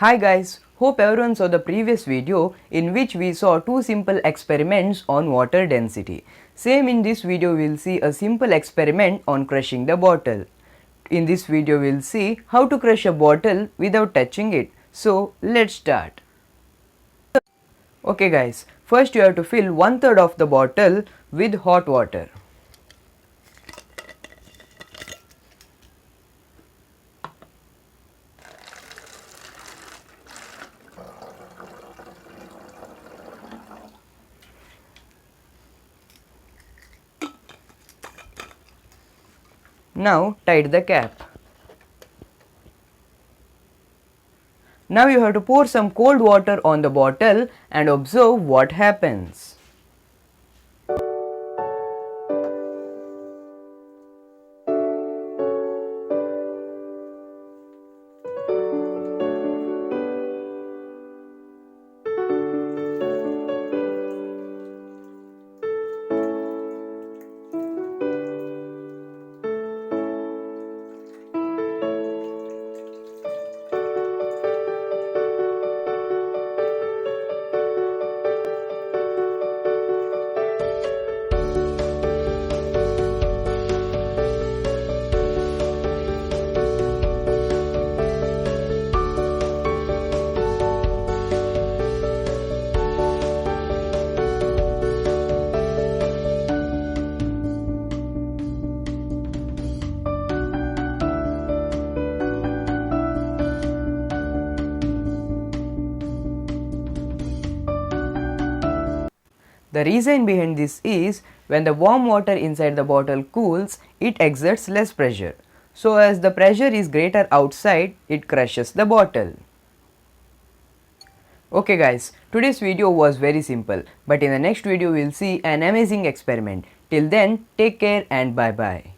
Hi guys, hope everyone saw the previous video in which we saw two simple experiments on water density. Same in this video we will see a simple experiment on crushing the bottle. In this video we will see how to crush a bottle without touching it. So let's start. Okay guys, first you have to fill 1/3 of the bottle with hot water. Now tight the cap. Now you have to pour some cold water on the bottle and observe what happens. The reason behind this is when the warm water inside the bottle cools, it exerts less pressure. So as the pressure is greater outside, it crushes the bottle. Okay guys, today's video was very simple, but in the next video we will see an amazing experiment. Till then, take care and bye bye.